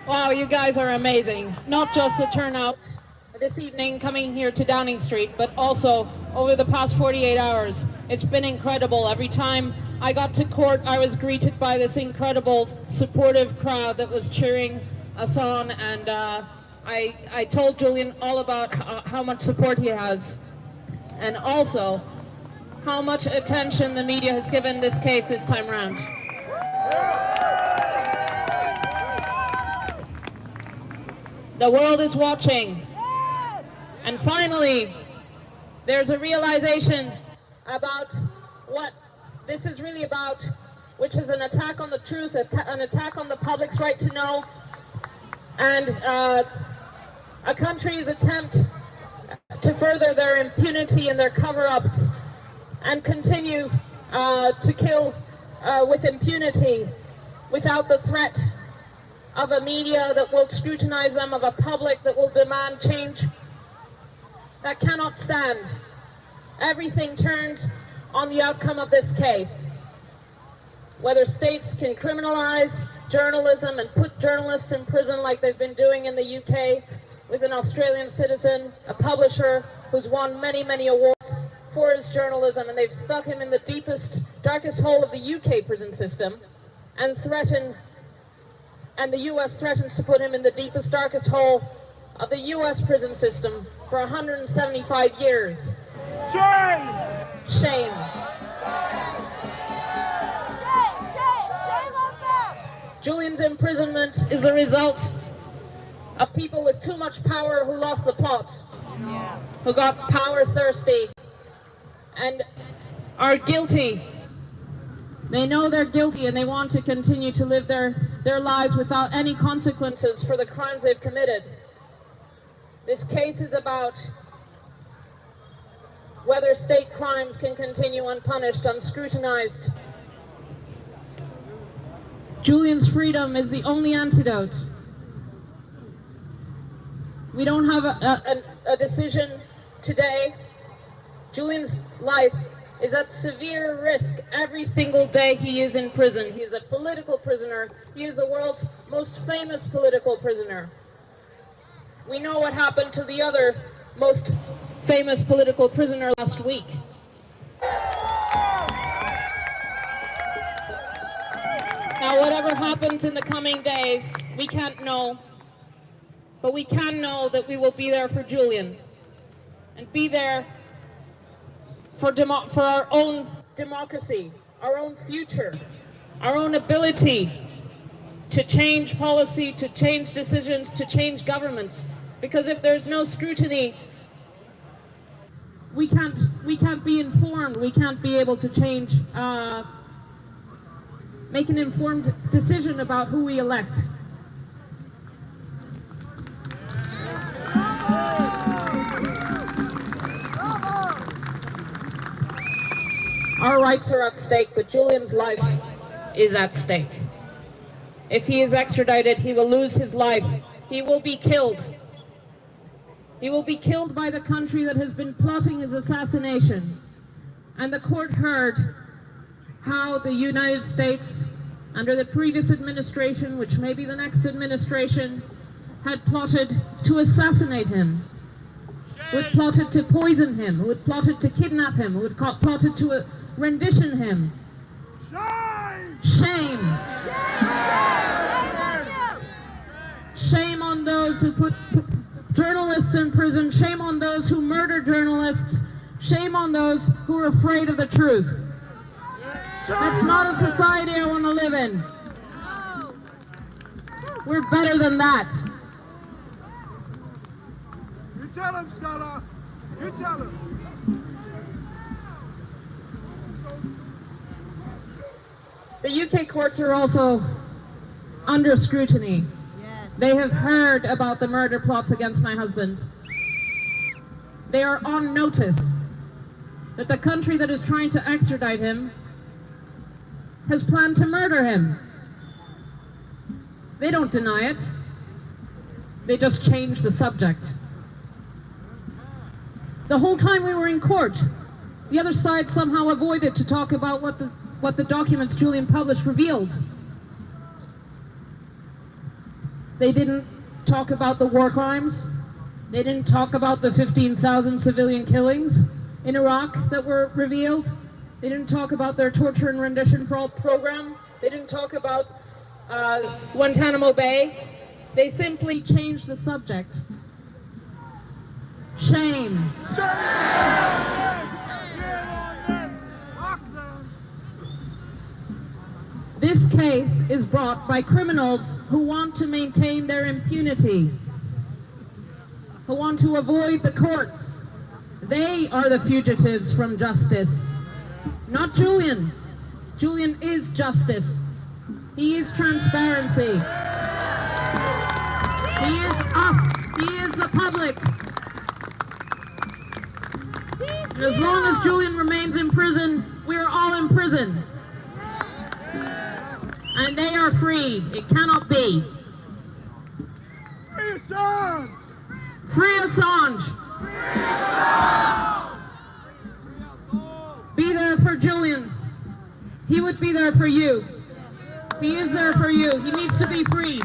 Wow, you guys are amazing. Not just the turnout this evening coming here to Downing Street, but also over the past 48 hours. It's been incredible. Every time I got to court, I was greeted by this incredible, supportive crowd that was cheering us on, and I told Julian all about how much support he has, and also how much attention the media has given this case this time around. The world is watching. And finally, there's a realization about what this is really about, which is an attack on the truth, an attack on the public's right to know, and a country's attempt to further their impunity and their cover-ups and continue to kill with impunity without the threat of a media that will scrutinize them, of a public that will demand change. That cannot stand. Everything turns on the outcome of this case. Whether states can criminalize journalism and put journalists in prison like they've been doing in the UK with an Australian citizen, a publisher who's won many, many awards for his journalism, and they've stuck him in the deepest, darkest hole of the UK prison system, and the US threatens to put him in the deepest, darkest hole of the US prison system for 175 years. Shame! Shame. Shame on them! Julian's imprisonment is the result of people with too much power who lost the plot, who got power thirsty and are guilty. They know they're guilty and they want to continue to live their lives without any consequences for the crimes they've committed. This case is about whether state crimes can continue unpunished, unscrutinized. Julian's freedom is the only antidote. We don't have a decision today. Julian's life is at severe risk every single day he is in prison. He is a political prisoner. He is the world's most famous political prisoner. We know what happened to the other most famous political prisoner last week. Now, whatever happens in the coming days, we can't know. But we can know that we will be there for Julian and be there for our own democracy, our own future, our own ability to change policy, to change decisions, to change governments. Because if there's no scrutiny, we can't be informed. We can't be able to change, make an informed decision about who we elect. Our rights are at stake, but Julian's life is at stake. If he is extradited, he will lose his life. He will be killed. He will be killed by the country that has been plotting his assassination. And the court heard how the United States, under the previous administration, which may be the next administration, had plotted to assassinate him, who had plotted to poison him, who had plotted to kidnap him, who had plotted to rendition him. Shame! Shame on those who put journalists in prison. Shame on those who murder journalists. Shame on those who are afraid of the truth. That's not a society I want to live in. We're better than that. You tell him, Stella. You tell him. The UK courts are also under scrutiny. Yes. They have heard about the murder plots against my husband. They are on notice that the country that is trying to extradite him has planned to murder him. They don't deny it. They just change the subject. The whole time we were in court, the other side somehow avoided to talk about what the documents Julian published revealed. They didn't talk about the war crimes. They didn't talk about the 15,000 civilian killings in Iraq that were revealed. They didn't talk about their torture and rendition program. They didn't talk about Guantanamo Bay. They simply changed the subject. Shame. This case is brought by criminals who want to maintain their impunity, who want to avoid the courts. They are the fugitives from justice, not Julian. Julian is justice. He is transparency. He is us. He is the public. And as long as Julian remains in prison, we are all in prison. And they are free. It cannot be. Free Assange! Free Assange! Be there for Julian. He would be there for you. He is there for you. He needs to be free.